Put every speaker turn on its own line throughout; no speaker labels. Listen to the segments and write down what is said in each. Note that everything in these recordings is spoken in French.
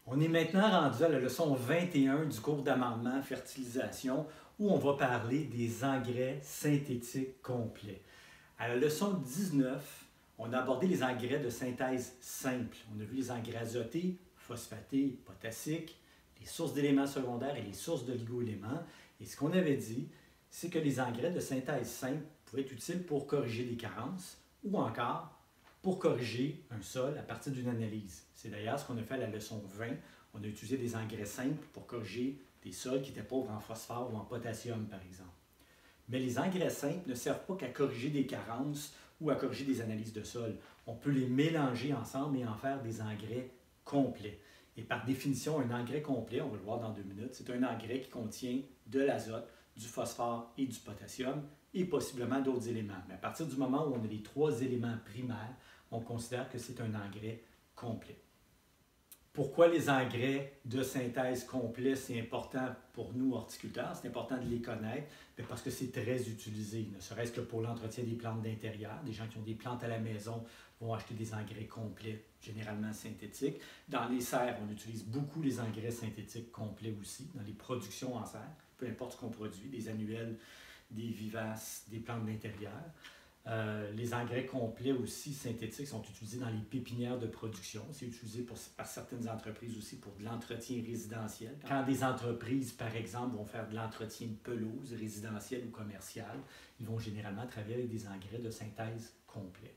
On est maintenant rendu à la leçon 21 du cours d'amendement fertilisation où on va parler des engrais synthétiques complets. À la leçon 19, on a abordé les engrais de synthèse simple. On a vu les engrais azotés, phosphatés, potassiques, les sources d'éléments secondaires et les sources d'oligo-éléments. Et ce qu'on avait dit, c'est que les engrais de synthèse simple pouvaient être utiles pour corriger des carences ou encore pour corriger un sol à partir d'une analyse. C'est d'ailleurs ce qu'on a fait à la leçon 20. On a utilisé des engrais simples pour corriger des sols qui étaient pauvres en phosphore ou en potassium, par exemple. Mais les engrais simples ne servent pas qu'à corriger des carences ou à corriger des analyses de sol. On peut les mélanger ensemble et en faire des engrais complets. Et par définition, un engrais complet, on va le voir dans 2 minutes, c'est un engrais qui contient de l'azote, du phosphore et du potassium et possiblement d'autres éléments. Mais à partir du moment où on a les 3 éléments primaires, on considère que c'est un engrais complet. Pourquoi les engrais de synthèse complets, c'est important pour nous horticulteurs? C'est important de les connaître parce que c'est très utilisé, ne serait-ce que pour l'entretien des plantes d'intérieur. Des gens qui ont des plantes à la maison vont acheter des engrais complets, généralement synthétiques. Dans les serres, on utilise beaucoup les engrais synthétiques complets aussi, dans les productions en serre, peu importe ce qu'on produit, des annuels, des vivaces, des plantes d'intérieur. Les engrais complets aussi synthétiques sont utilisés dans les pépinières de production. C'est utilisé par certaines entreprises aussi pour de l'entretien résidentiel. Quand des entreprises, par exemple, vont faire de l'entretien de pelouse résidentielle ou commerciale, ils vont généralement travailler avec des engrais de synthèse complets.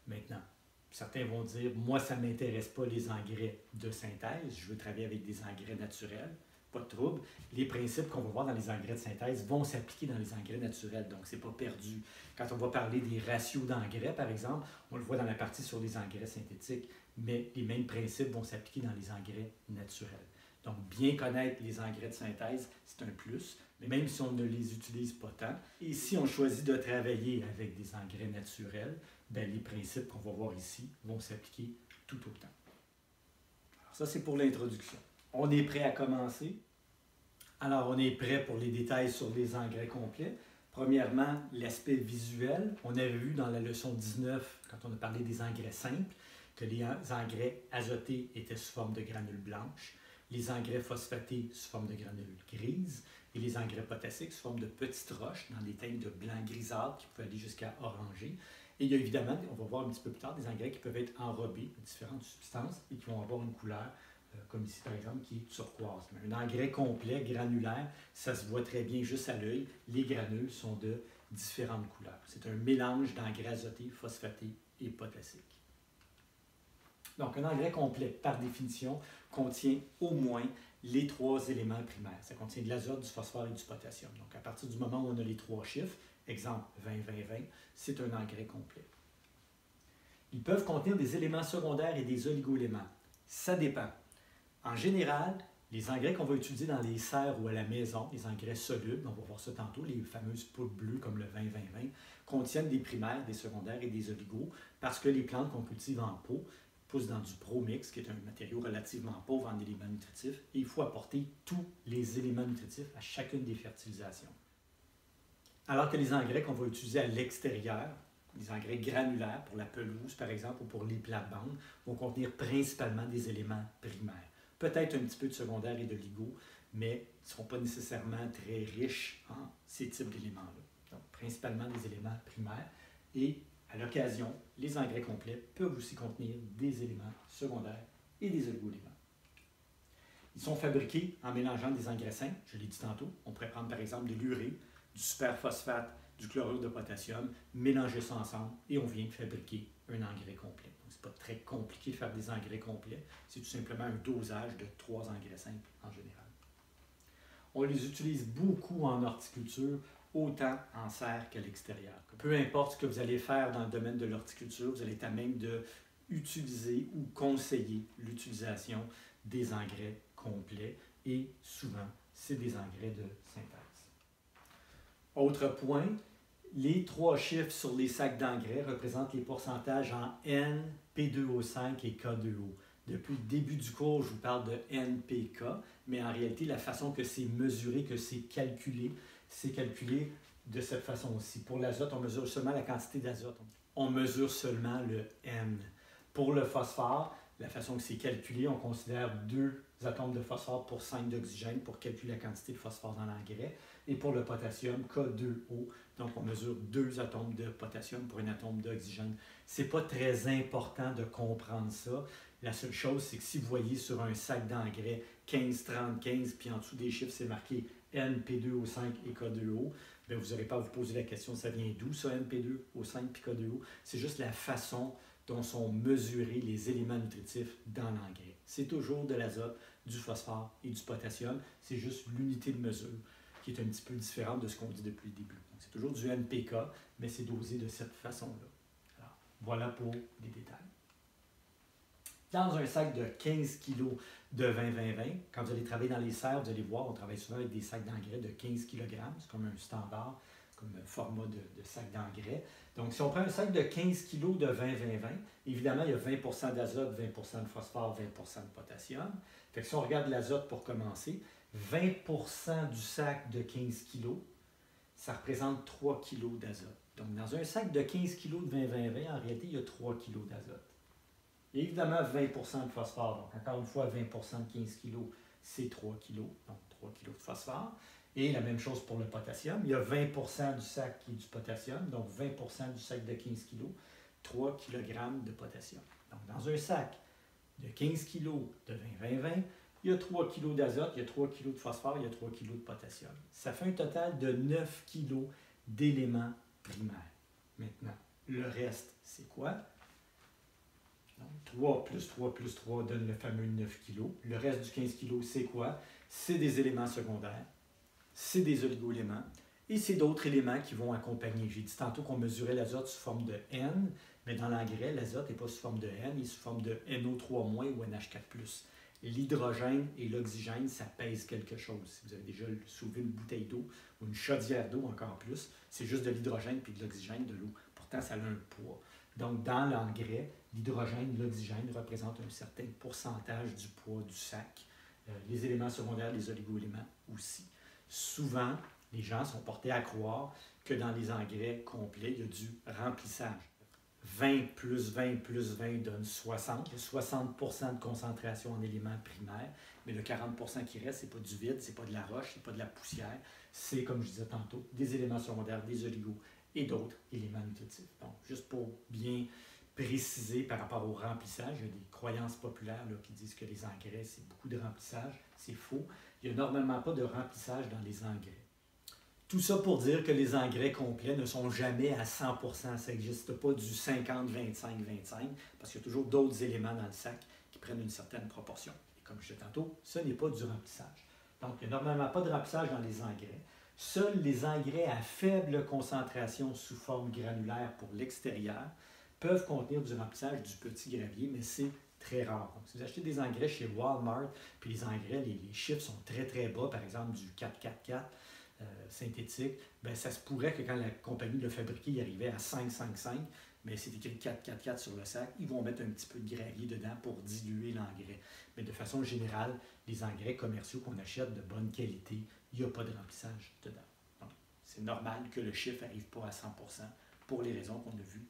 Maintenant, certains vont dire, moi, ça ne m'intéresse pas les engrais de synthèse, je veux travailler avec des engrais naturels. Pas de trouble. Les principes qu'on va voir dans les engrais de synthèse vont s'appliquer dans les engrais naturels, donc ce n'est pas perdu. Quand on va parler des ratios d'engrais, par exemple, on le voit dans la partie sur les engrais synthétiques, mais les mêmes principes vont s'appliquer dans les engrais naturels. Donc, bien connaître les engrais de synthèse, c'est un plus, mais même si on ne les utilise pas tant, et si on choisit de travailler avec des engrais naturels, bien, les principes qu'on va voir ici vont s'appliquer tout autant. Alors, ça, c'est pour l'introduction. On est prêt à commencer. Alors, on est prêt pour les détails sur les engrais complets. Premièrement, l'aspect visuel. On avait vu dans la leçon 19, quand on a parlé des engrais simples, que les engrais azotés étaient sous forme de granules blanches, les engrais phosphatés sous forme de granules grises et les engrais potassiques sous forme de petites roches dans des teintes de blanc grisâtre qui peuvent aller jusqu'à orangé. Et il y a évidemment, on va voir un petit peu plus tard, des engrais qui peuvent être enrobés de différentes substances et qui vont avoir une couleur comme ici par exemple, qui est turquoise. Mais un engrais complet, granulaire, ça se voit très bien juste à l'œil. Les granules sont de différentes couleurs. C'est un mélange d'engrais azotés, phosphatés et potassiques. Donc, un engrais complet, par définition, contient au moins les 3 éléments primaires. Ça contient de l'azote, du phosphore et du potassium. Donc, à partir du moment où on a les 3 chiffres, exemple 20-20-20, c'est un engrais complet. Ils peuvent contenir des éléments secondaires et des oligo-éléments. Ça dépend. En général, les engrais qu'on va utiliser dans les serres ou à la maison, les engrais solubles, on va voir ça tantôt, les fameuses poudres bleues comme le 20-20-20, contiennent des primaires, des secondaires et des oligos parce que les plantes qu'on cultive en pot poussent dans du pro-mix, qui est un matériau relativement pauvre en éléments nutritifs, et il faut apporter tous les éléments nutritifs à chacune des fertilisations. Alors que les engrais qu'on va utiliser à l'extérieur, les engrais granulaires pour la pelouse, par exemple, ou pour les plates-bandes, vont contenir principalement des éléments primaires. Peut-être un petit peu de secondaire et de LIGO, mais ils ne seront pas nécessairement très riches en ces types d'éléments-là. Donc, principalement des éléments primaires. Et à l'occasion, les engrais complets peuvent aussi contenir des éléments secondaires et des oligo-éléments. Ils sont fabriqués en mélangeant des engrais simples, je l'ai dit tantôt. On pourrait prendre par exemple de l'urée, du superphosphate, du chlorure de potassium, mélanger ça ensemble et on vient de fabriquer un engrais complet. Donc, ce n'est pas très compliqué de faire des engrais complets, c'est tout simplement un dosage de 3 engrais simples en général. On les utilise beaucoup en horticulture, autant en serre qu'à l'extérieur. Peu importe ce que vous allez faire dans le domaine de l'horticulture, vous allez être à même d'utiliser ou conseiller l'utilisation des engrais complets et souvent, c'est des engrais de synthèse. Autre point, les 3 chiffres sur les sacs d'engrais représentent les pourcentages en N, P2O5 et K2O. Depuis le début du cours, je vous parle de NPK, mais en réalité, la façon que c'est mesuré, que c'est calculé de cette façon-ci. Pour l'azote, on mesure seulement la quantité d'azote. On mesure seulement le N. Pour le phosphore, La façon que c'est calculé, on considère 2 atomes de phosphore pour 5 d'oxygène pour calculer la quantité de phosphore dans l'engrais. Et pour le potassium, K2O, donc on mesure 2 atomes de potassium pour un atome d'oxygène. Ce n'est pas très important de comprendre ça. La seule chose, c'est que si vous voyez sur un sac d'engrais 15, 30, 15, puis en dessous des chiffres, c'est marqué N, P2O5 et K2O, bien, vous n'aurez pas à vous poser la question, ça vient d'où ça, N, P2O5 puis K2O? C'est juste la façon dont sont mesurés les éléments nutritifs dans l'engrais. C'est toujours de l'azote, du phosphore et du potassium. C'est juste l'unité de mesure qui est un petit peu différente de ce qu'on dit depuis le début. C'est toujours du NPK, mais c'est dosé de cette façon-là. Alors, voilà pour les détails. Dans un sac de 15 kg de 20-20-20, quand vous allez travailler dans les serres, vous allez voir, on travaille souvent avec des sacs d'engrais de 15 kg. C'est comme un standard, comme un format de sac d'engrais. Donc, si on prend un sac de 15 kg de 20-20-20, évidemment, il y a 20 d'azote, 20 de phosphore, 20 de potassium. Fait que si on regarde l'azote pour commencer, 20 du sac de 15 kg, ça représente 3 kg d'azote. Donc, dans un sac de 15 kg de 20-20-20, en réalité, il y a 3 kg d'azote. Et évidemment, 20 de phosphore. Donc, encore une fois, 20 de 15 kg, c'est 3 kg. Donc, 3 kg de phosphore. Et la même chose pour le potassium. Il y a 20 du sac qui est du potassium. Donc, 20 du sac de 15 kg, 3 kg de potassium. Donc, dans un sac de 15 kg de 20-20-20, il y a 3 kg d'azote, il y a 3 kg de phosphore, il y a 3 kg de potassium. Ça fait un total de 9 kg d'éléments primaires. Maintenant, le reste, c'est quoi? Donc, 3 plus 3 plus 3 donne le fameux 9 kg. Le reste du 15 kg, c'est quoi? C'est des éléments secondaires, c'est des oligo-éléments et c'est d'autres éléments qui vont accompagner. J'ai dit tantôt qu'on mesurait l'azote sous forme de N, mais dans l'engrais, l'azote n'est pas sous forme de N, il est sous forme de NO3- ou NH4+. L'hydrogène et l'oxygène, ça pèse quelque chose. Si vous avez déjà soulevé une bouteille d'eau ou une chaudière d'eau encore plus, c'est juste de l'hydrogène puis de l'oxygène, de l'eau. Pourtant, ça a un poids. Donc, dans l'engrais, l'hydrogène et l'oxygène représentent un certain pourcentage du poids du sac. Les éléments secondaires, les oligo-éléments aussi. Souvent, les gens sont portés à croire que dans les engrais complets, il y a du remplissage. 20 plus 20 plus 20 donne 60. Il y a 60 de concentration en éléments primaires, mais le 40 qui reste, ce n'est pas du vide, ce n'est pas de la roche, ce n'est pas de la poussière. C'est, comme je disais tantôt, des éléments secondaires, des oligos et d'autres éléments nutritifs. Donc, juste pour bien préciser par rapport au remplissage, il y a des croyances populaires là, qui disent que les engrais, c'est beaucoup de remplissage. C'est faux. Il n'y a normalement pas de remplissage dans les engrais. Tout ça pour dire que les engrais complets ne sont jamais à 100%. Ça n'existe pas du 50-25-25, parce qu'il y a toujours d'autres éléments dans le sac qui prennent une certaine proportion. Et comme je disais tantôt, ce n'est pas du remplissage. Donc, il n'y a normalement pas de remplissage dans les engrais. Seuls les engrais à faible concentration sous forme granulaire pour l'extérieur peuvent contenir du remplissage du petit gravier, mais c'est très rare. Donc, si vous achetez des engrais chez Walmart, puis les engrais, les chiffres sont très très bas, par exemple du 4-4-4, synthétique, bien, ça se pourrait que quand la compagnie l'a fabriqué, il arrivait à 5-5-5, mais c'est écrit 4-4-4 sur le sac, ils vont mettre un petit peu de gravier dedans pour diluer l'engrais. Mais de façon générale, les engrais commerciaux qu'on achète de bonne qualité, il n'y a pas de remplissage dedans. Donc, c'est normal que le chiffre n'arrive pas à 100% pour les raisons qu'on a vues